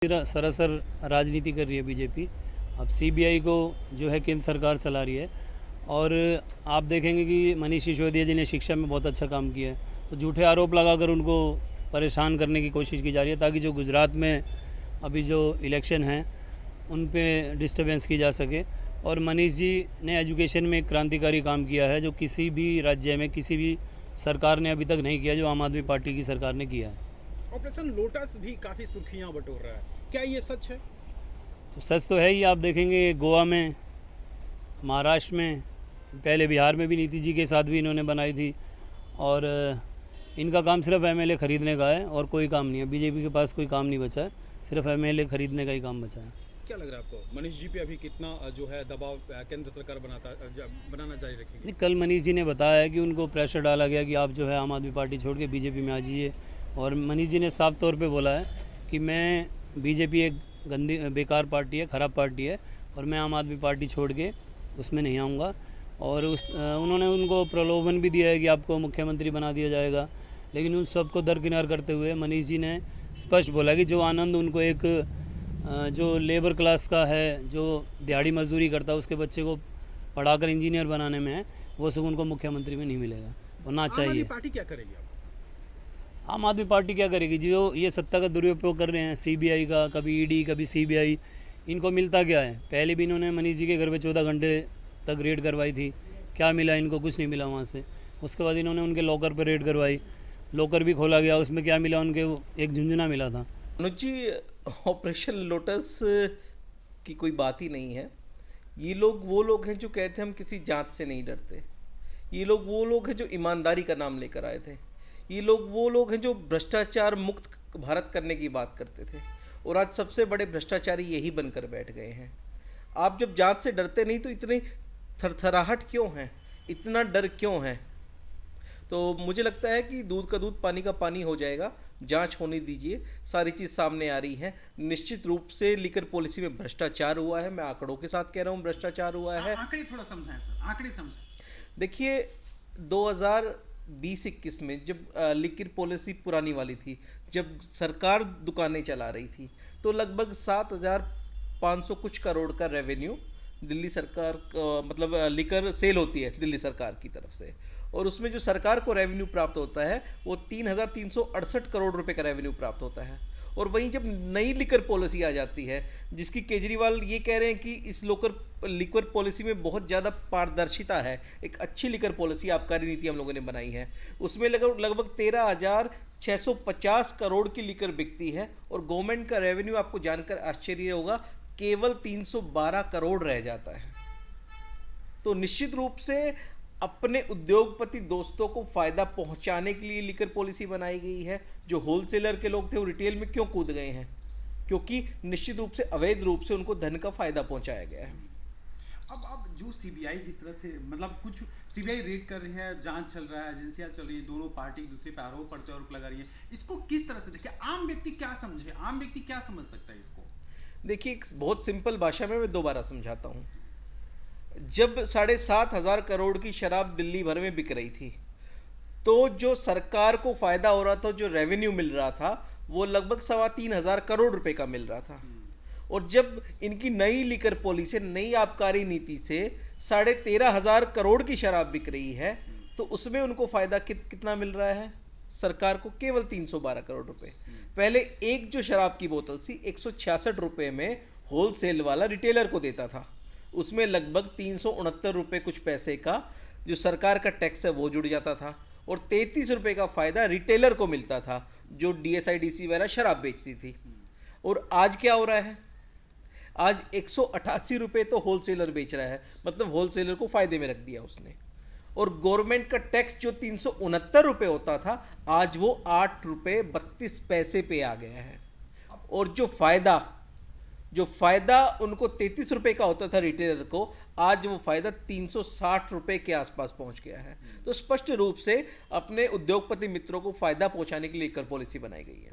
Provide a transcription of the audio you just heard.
सरासर राजनीति कर रही है बीजेपी। अब सीबीआई को जो है केंद्र सरकार चला रही है और आप देखेंगे कि मनीष सिसोदिया जी ने शिक्षा में बहुत अच्छा काम किया है, तो झूठे आरोप लगाकर उनको परेशान करने की कोशिश की जा रही है ताकि जो गुजरात में अभी जो इलेक्शन हैं उन पे डिस्टर्बेंस की जा सके। और मनीष जी ने एजुकेशन में एक क्रांतिकारी काम किया है जो किसी भी राज्य में किसी भी सरकार ने अभी तक नहीं किया, जो आम आदमी पार्टी की सरकार ने किया है। ऑपरेशन लोटस भी काफ़ी सुर्खियां बटोर रहा है, क्या ये सच है? तो सच तो है ही। आप देखेंगे गोवा में, महाराष्ट्र में, पहले बिहार में भी नीतीश जी के साथ भी इन्होंने बनाई थी। और इनका काम सिर्फ एमएलए खरीदने का है और कोई काम नहीं है। बीजेपी के पास कोई काम नहीं बचा है, सिर्फ एमएलए खरीदने का ही काम बचा है। क्या लग रहा है आपको, मनीष जी पे अभी कितना जो है दबाव केंद्र सरकार बनाना जारी रखेगी? नहीं, कल मनीष जी ने बताया है कि उनको प्रेशर डाला गया कि आप जो है आम आदमी पार्टी छोड़ के बीजेपी में आ जाइए। और मनीष जी ने साफ तौर पे बोला है कि मैं बीजेपी एक गंदी बेकार पार्टी है, ख़राब पार्टी है और मैं आम आदमी पार्टी छोड़ के उसमें नहीं आऊँगा। और उन्होंने उनको प्रलोभन भी दिया है कि आपको मुख्यमंत्री बना दिया जाएगा। लेकिन उन सबको दरकिनार करते हुए मनीष जी ने स्पष्ट बोला कि जो आनंद उनको एक जो लेबर क्लास का है, जो दिहाड़ी मजदूरी करता है, उसके बच्चे को पढ़ाकर इंजीनियर बनाने में है, वो सब उनको मुख्यमंत्री में नहीं मिलेगा और ना चाहिए। आम आदमी पार्टी क्या करेगी अब? आम आदमी पार्टी क्या करेगी? जो ये सत्ता का दुरुपयोग कर रहे हैं, सीबीआई का, कभी ईडी कभी सीबीआई, इनको मिलता क्या है? पहले भी इन्होंने मनीष जी के घर पे 14 घंटे तक रेड करवाई थी, क्या मिला इनको? कुछ नहीं मिला वहाँ से। उसके बाद इन्होंने उनके लॉकर पर रेड करवाई, लॉकर भी खोला गया, उसमें क्या मिला? उनके एक झुंझुना मिला था। अनुज जी, ऑपरेशन लोटस की कोई बात ही नहीं है। ये लोग वो लोग हैं जो कहते थे हम किसी जांच से नहीं डरते। ये लोग वो लोग हैं जो ईमानदारी का नाम लेकर आए थे। ये लोग वो लोग हैं जो भ्रष्टाचार मुक्त भारत करने की बात करते थे और आज सबसे बड़े भ्रष्टाचारी यही बनकर बैठ गए हैं। आप जब जांच से डरते नहीं तो इतनी थरथराहट क्यों है, इतना डर क्यों है? तो मुझे लगता है कि दूध का दूध पानी का पानी हो जाएगा। जांच होने दीजिए, सारी चीज़ सामने आ रही है। निश्चित रूप से लिकर पॉलिसी में भ्रष्टाचार हुआ है, मैं आंकड़ों के साथ कह रहा हूँ भ्रष्टाचार हुआ है। आंकड़े थोड़ा समझाएं सर, आंकड़े समझाएं। देखिए 2020-21 में जब लिकर पॉलिसी पुरानी वाली थी, जब सरकार दुकानें चला रही थी, तो लगभग 7,500 कुछ करोड़ का रेवेन्यू दिल्ली सरकार मतलब लिकर सेल होती है दिल्ली सरकार की तरफ से, और उसमें जो सरकार को रेवेन्यू प्राप्त होता है वो 3,368 करोड़ रुपए का रेवेन्यू प्राप्त होता है। और वहीं जब नई लिकर पॉलिसी आ जाती है, जिसकी केजरीवाल ये कह रहे हैं कि इस लिकर पॉलिसी में बहुत ज़्यादा पारदर्शिता है, एक अच्छी लिकर पॉलिसी आबकारी नीति हम लोगों ने बनाई है, उसमें लगभग 13,650 करोड़ की लिकर बिकती है और गवर्नमेंट का रेवेन्यू आपको जानकर आश्चर्य होगा केवल 312 करोड़ रह जाता है। तो निश्चित रूप से अपने उद्योगपति दोस्तों को फायदा पहुंचाने के लिए लिकर पॉलिसी बनाई गई है। जो होलसेलर के लोग थे वो रिटेल में क्यों कूद गए हैं? क्योंकि निश्चित रूप से अवैध रूप से उनको धन का फायदा पहुंचाया गया है। अब जो सीबीआई जिस तरह से मतलब कुछ सीबीआई रेड कर रही है, जांच चल रहा है, एजेंसियां चल रही है, दोनों पार्टी एक दूसरे पे आरोप प्रत्यारोप लगा रही है, इसको किस तरह से देखिए? आम व्यक्ति क्या समझे, आम व्यक्ति क्या समझ सकता है इसको? देखिए एक बहुत सिंपल भाषा में मैं दोबारा समझाता हूँ। जब 7,500 करोड़ की शराब दिल्ली भर में बिक रही थी, तो जो सरकार को फायदा हो रहा था, जो रेवेन्यू मिल रहा था, वो लगभग 3,2500 करोड़ रुपए का मिल रहा था। और जब इनकी नई लिकर पॉलिसी, नई आबकारी नीति से 13,500 करोड़ की शराब बिक रही है, तो उसमें उनको फायदा कितना मिल रहा है? सरकार को केवल 312 करोड़ रुपए। पहले एक जो शराब की बोतल थी 166 रुपए में होलसेल वाला रिटेलर को देता था, उसमें लगभग 369 रुपए कुछ पैसे का जो सरकार का टैक्स है वो जुड़ जाता था और 33 रुपए का फायदा रिटेलर को मिलता था जो डीएसआईडीसी वगैरह शराब बेचती थी। और आज क्या हो रहा है? आज 188 रुपए तो होलसेलर बेच रहा है, मतलब होलसेलर को फायदे में रख दिया उसने। और गवर्नमेंट का टैक्स जो 369 रुपए होता था, आज वो 8 रुपए 32 पैसे पे आ गया है। और जो फायदा उनको 33 रुपए का होता था रिटेलर को, आज वो फायदा 360 रुपए के आसपास पहुंच गया है। तो स्पष्ट रूप से अपने उद्योगपति मित्रों को फायदा पहुंचाने के लिए कर पॉलिसी बनाई गई है।